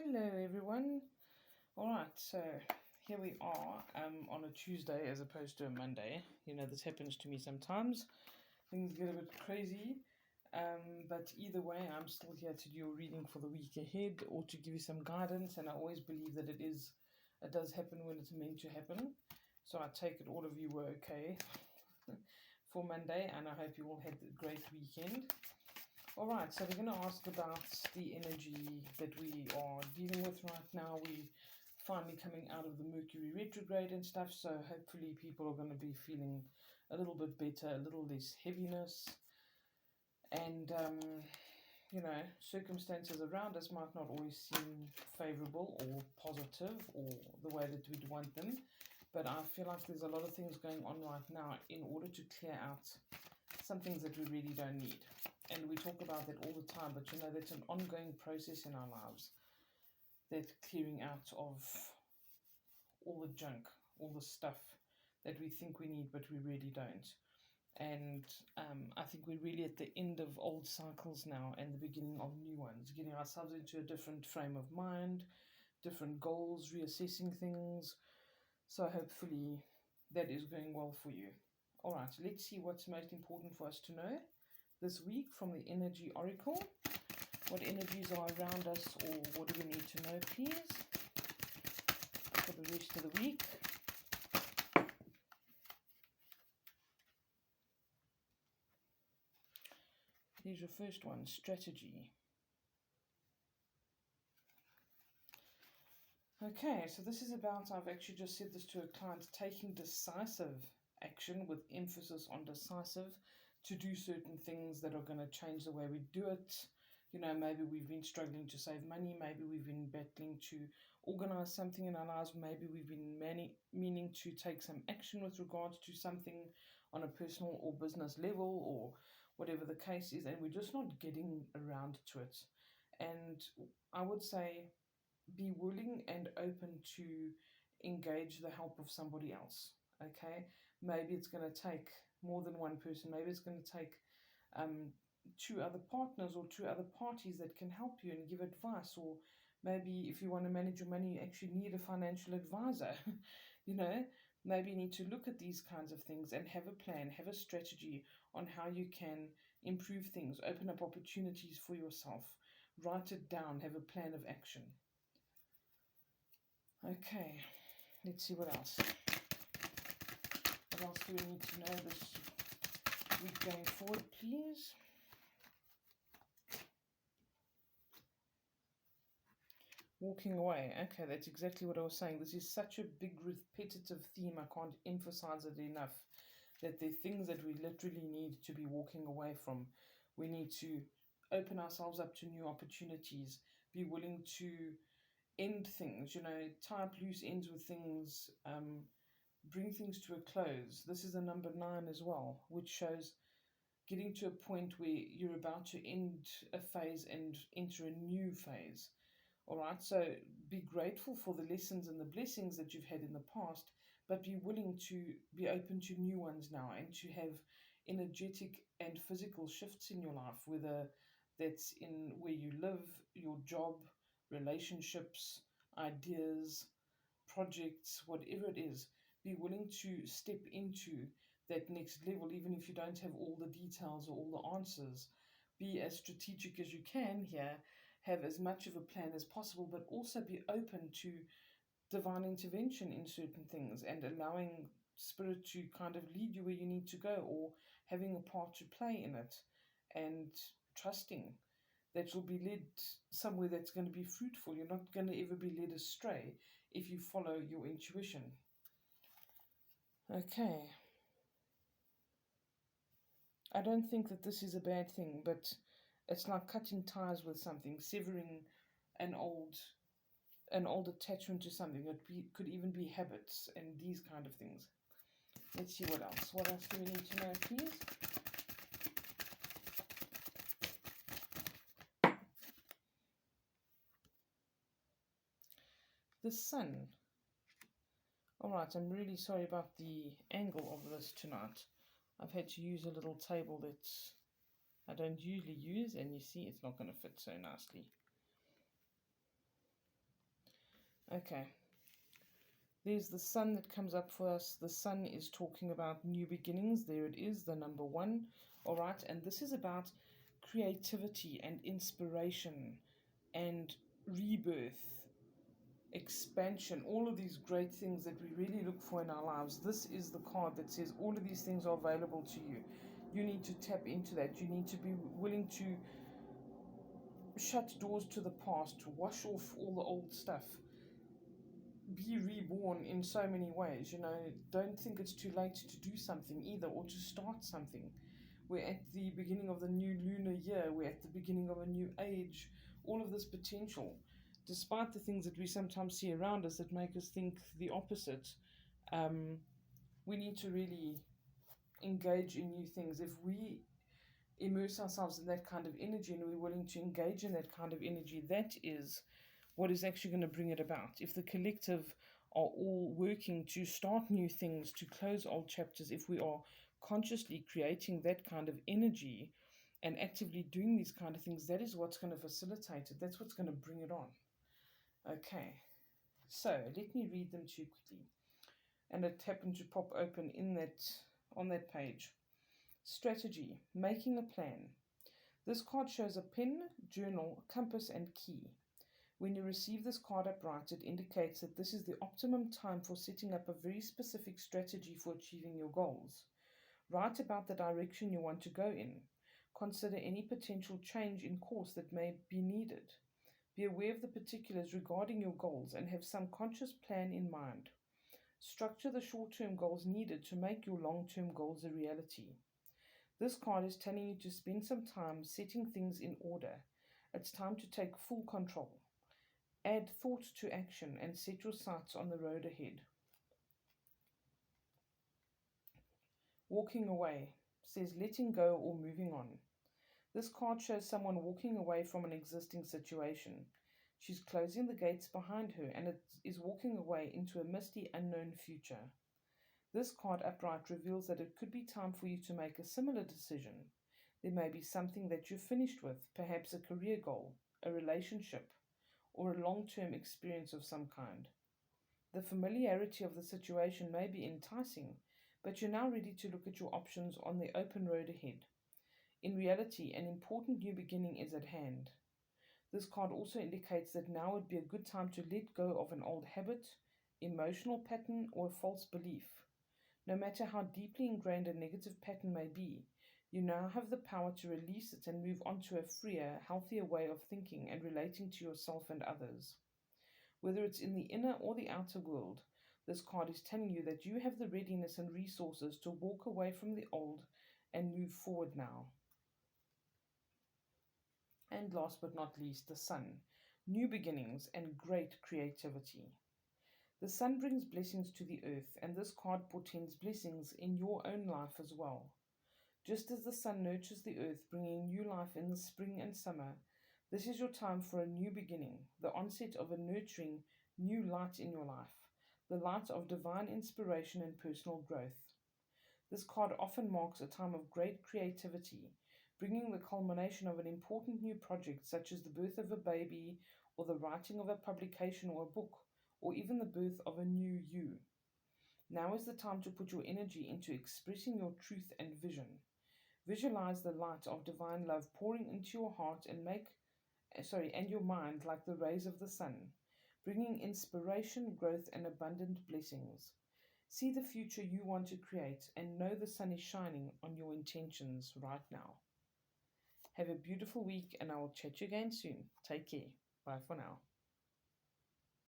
Hello everyone. Alright, so here we are on a Tuesday as opposed to a Monday. You know, this happens to me sometimes. Things get a bit crazy. But either way, I'm still here to do your reading for the week ahead or to give you some guidance, and I always believe that it does happen when it's meant to happen. So I take it all of you were okay for Monday, and I hope you all had a great weekend. Alright, so we're going to ask about the energy that we are dealing with right now. We finally coming out of the Mercury retrograde and stuff, so hopefully people are going to be feeling a little bit better, a little less heaviness, and you know, circumstances around us might not always seem favorable or positive or the way that we'd want them, but I feel like there's a lot of things going on right now in order to clear out some things that we really don't need. And we talk about that all the time, but you know, that's an ongoing process in our lives, that clearing out of all the junk, all the stuff that we think we need, but we really don't. And I think we're really at the end of old cycles now and the beginning of new ones, getting ourselves into a different frame of mind, different goals, reassessing things. So hopefully that is going well for you. All right, let's see what's most important for us to know this week from the Energy Oracle. What energies are around us, or what do we need to know, please, for the rest of the week. Here's your first one, strategy. Okay, so this is about, I've actually just said this to a client, taking decisive action with emphasis on decisive to do certain things that are going to change the way we do it. You know, maybe we've been struggling to save money, maybe we've been battling to organize something in our lives, maybe we've been meaning to take some action with regards to something on a personal or business level or whatever the case is, and we're just not getting around to it. And I would say be willing and open to engage the help of somebody else. Okay, maybe it's going to take more than one person, maybe it's going to take two other partners or two other parties that can help you and give advice, or maybe if you want to manage your money, you actually need a financial advisor. You know, maybe you need to look at these kinds of things and have a plan, have a strategy on how you can improve things, open up opportunities for yourself, write it down, have a plan of action. Okay, let's see what else. What else do we need to know this week going forward, please? Walking away. Okay, that's exactly what I was saying. This is such a big repetitive theme. I can't emphasize it enough, that there are things that we literally need to be walking away from. We need to open ourselves up to new opportunities, be willing to end things, you know, tie up loose ends with things, bring things to a close. This is a number 9 as well, which shows getting to a point where you're about to end a phase and enter a new phase. All right, so be grateful for the lessons and the blessings that you've had in the past, but be willing to be open to new ones now and to have energetic and physical shifts in your life, whether that's in where you live, your job, relationships, ideas, projects, whatever it is. Be willing to step into that next level, even if you don't have all the details or all the answers. Be as strategic as you can here, have as much of a plan as possible, but also be open to divine intervention in certain things and allowing spirit to kind of lead you where you need to go, or having a part to play in it, and trusting that you'll be led somewhere that's going to be fruitful. You're not going to ever be led astray if you follow your intuition. Okay. I don't think that this is a bad thing, but it's like cutting ties with something, severing an old attachment to something. Could even be habits and these kind of things. Let's see what else. What else do we need to know, please? The sun. Alright, I'm really sorry about the angle of this tonight. I've had to use a little table that I don't usually use, and you see it's not going to fit so nicely. Okay. There's the sun that comes up for us. The sun is talking about new beginnings. There it is, the number one. All right. And this is about creativity and inspiration and rebirth, expansion, all of these great things that we really look for in our lives. This is the card that says all of these things are available to you. You need to tap into that. You need to be willing to shut doors to the past, to wash off all the old stuff, be reborn in so many ways. Don't think it's too late to do something either, or to start something. We're at the beginning of the new lunar year, we're at the beginning of a new age, all of this potential. Despite the things that we sometimes see around us that make us think the opposite, um, we need to really engage in new things. If we immerse ourselves in that kind of energy and we're willing to engage in that kind of energy, that is what is actually going to bring it about. If the collective are all working to start new things, to close old chapters, if we are consciously creating that kind of energy and actively doing these kind of things, that is what's going to facilitate it. That's what's going to bring it on. Okay, so let me read them to you quickly. And it happened to pop open on that page. Strategy, making a plan. This card shows a pen, journal, compass, and key. When you receive this card upright, it indicates that this is the optimum time for setting up a very specific strategy for achieving your goals. Write about the direction you want to go in. Consider any potential change in course that may be needed. Be aware of the particulars regarding your goals and have some conscious plan in mind. Structure the short-term goals needed to make your long-term goals a reality. This card is telling you to spend some time setting things in order. It's time to take full control. Add thought to action and set your sights on the road ahead. Walking away says letting go or moving on. This card shows someone walking away from an existing situation. She's closing the gates behind her and is walking away into a misty, unknown future. This card upright reveals that it could be time for you to make a similar decision. There may be something that you're finished with, perhaps a career goal, a relationship, or a long-term experience of some kind. The familiarity of the situation may be enticing, but you're now ready to look at your options on the open road ahead. In reality, an important new beginning is at hand. This card also indicates that now would be a good time to let go of an old habit, emotional pattern, or a false belief. No matter how deeply ingrained a negative pattern may be, you now have the power to release it and move on to a freer, healthier way of thinking and relating to yourself and others. Whether it's in the inner or the outer world, this card is telling you that you have the readiness and resources to walk away from the old and move forward now. And last but not least, the sun, new beginnings and great creativity. The sun brings blessings to the earth, and this card portends blessings in your own life as well. Just as the sun nurtures the earth, bringing new life in the spring and summer, this is your time for a new beginning, the onset of a nurturing new light in your life, the light of divine inspiration and personal growth. This card often marks a time of great creativity, bringing the culmination of an important new project such as the birth of a baby or the writing of a publication or a book, or even the birth of a new you. Now is the time to put your energy into expressing your truth and vision. Visualize the light of divine love pouring into your heart and your mind like the rays of the sun, bringing inspiration, growth, and abundant blessings. See the future you want to create and know the sun is shining on your intentions right now. Have a beautiful week and I will chat you again soon. Take care. Bye for now.